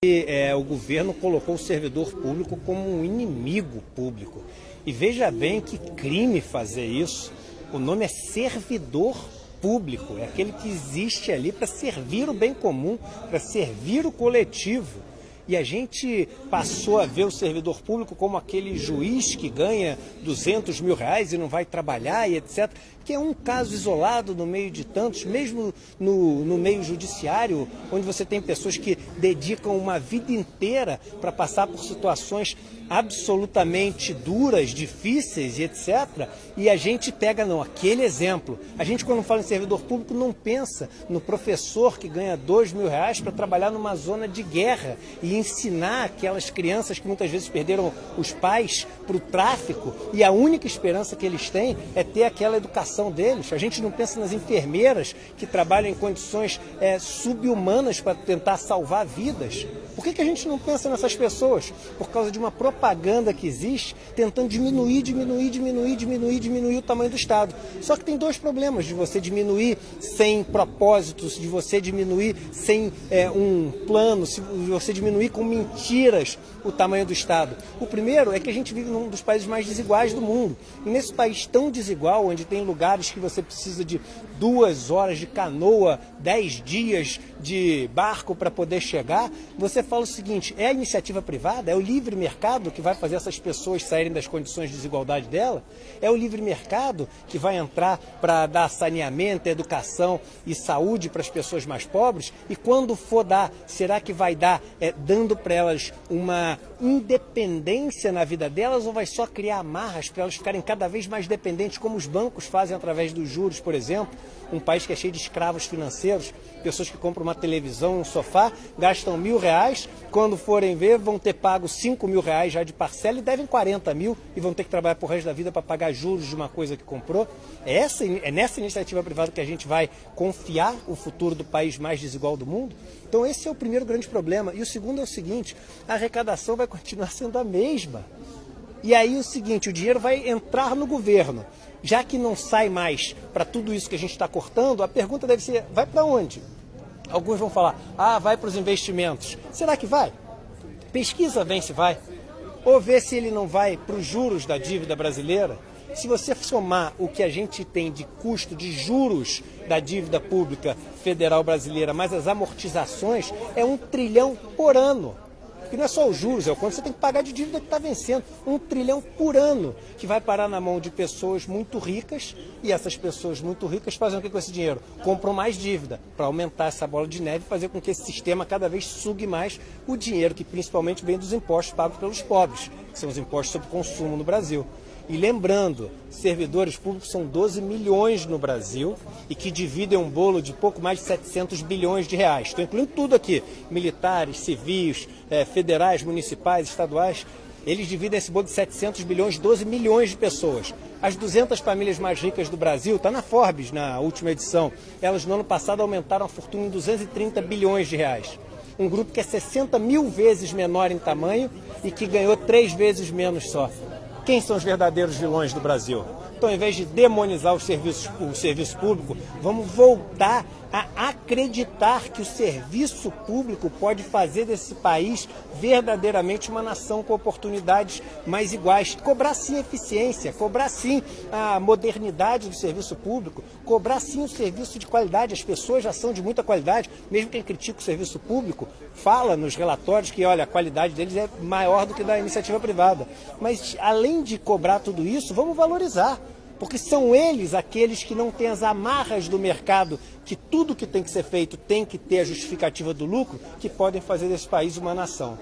O governo colocou o servidor público como um inimigo público. E veja bem que crime fazer isso. O nome é servidor público, é aquele que existe ali para servir o bem comum, para servir o coletivo. E a gente passou a ver o servidor público como aquele juiz que ganha R$200 mil e não vai trabalhar e etc., que é um caso isolado no meio de tantos, mesmo no meio judiciário, onde você tem pessoas que dedicam uma vida inteira para passar por situações absolutamente duras, difíceis e etc. E a gente pega, não, aquele exemplo. A gente, quando fala em servidor público, não pensa no professor que ganha R$2 mil para trabalhar numa zona de guerra e ensinar aquelas crianças que muitas vezes perderam os pais para o tráfico e a única esperança que eles têm é ter aquela educação deles. A gente não pensa nas enfermeiras que trabalham em condições subhumanas para tentar salvar vidas. Por que a gente não pensa nessas pessoas? Por causa de uma propaganda que existe, tentando diminuir o tamanho do Estado. Só que tem dois problemas, de você diminuir sem propósitos, de você diminuir sem um plano, de você diminuir com mentiras o tamanho do Estado. O primeiro é que a gente vive num dos países mais desiguais do mundo. E nesse país tão desigual, onde tem lugares que você precisa de 2 horas de canoa, 10 dias de barco para poder chegar, você fala o seguinte: é a iniciativa privada, é o livre mercado que vai fazer essas pessoas saírem das condições de desigualdade dela? É o livre mercado que vai entrar para dar saneamento, educação e saúde para as pessoas mais pobres? E quando for dar, será que vai dar dando para elas uma independência na vida delas, ou vai só criar amarras para elas ficarem cada vez mais dependentes, como os bancos fazem através dos juros, por exemplo? Um país que é cheio de escravos financeiros, pessoas que compram uma televisão, um sofá, gastam R$1.000, quando forem ver vão ter pago R$5.000 já de parcela e devem 40 mil e vão ter que trabalhar por resto da vida para pagar juros de uma coisa que comprou. É nessa iniciativa privada que a gente vai confiar o futuro do país mais desigual do mundo? Então esse é o primeiro grande problema. E o segundo é o seguinte: a arrecadação vai continuar sendo a mesma. E aí o seguinte, o dinheiro vai entrar no governo. Já que não sai mais para tudo isso que a gente está cortando, a pergunta deve ser: vai para onde? Alguns vão falar: vai para os investimentos. Será que vai? Pesquisa bem se vai. Ou vê se ele não vai para os juros da dívida brasileira. Se você somar o que a gente tem de custo de juros da dívida pública federal brasileira, mais as amortizações, é R$1 trilhão por ano. Porque não é só os juros, é o quanto você tem que pagar de dívida que está vencendo. R$1 trilhão por ano, que vai parar na mão de pessoas muito ricas, e essas pessoas muito ricas fazem o que com esse dinheiro? Compram mais dívida, para aumentar essa bola de neve e fazer com que esse sistema cada vez sugue mais o dinheiro, que principalmente vem dos impostos pagos pelos pobres, que são os impostos sobre consumo no Brasil. E lembrando, servidores públicos são 12 milhões no Brasil e que dividem um bolo de pouco mais de 700 bilhões de reais. Estou incluindo tudo aqui: militares, civis, federais, municipais, estaduais. Eles dividem esse bolo de 700 bilhões, 12 milhões de pessoas. As 200 famílias mais ricas do Brasil, está na Forbes na última edição, elas no ano passado aumentaram a fortuna em 230 bilhões de reais. Um grupo que é 60 mil vezes menor em tamanho e que ganhou 3 vezes menos só. Quem são os verdadeiros vilões do Brasil? Então, ao invés de demonizar o serviço público, vamos voltar a acreditar que o serviço público pode fazer desse país verdadeiramente uma nação com oportunidades mais iguais. Cobrar sim eficiência, cobrar sim a modernidade do serviço público, cobrar sim o serviço de qualidade. As pessoas já são de muita qualidade, mesmo quem critica o serviço público fala nos relatórios que, olha, a qualidade deles é maior do que da iniciativa privada. Mas, além de cobrar tudo isso, vamos valorizar. Porque são eles aqueles que não têm as amarras do mercado, que tudo que tem que ser feito tem que ter a justificativa do lucro, que podem fazer desse país uma nação.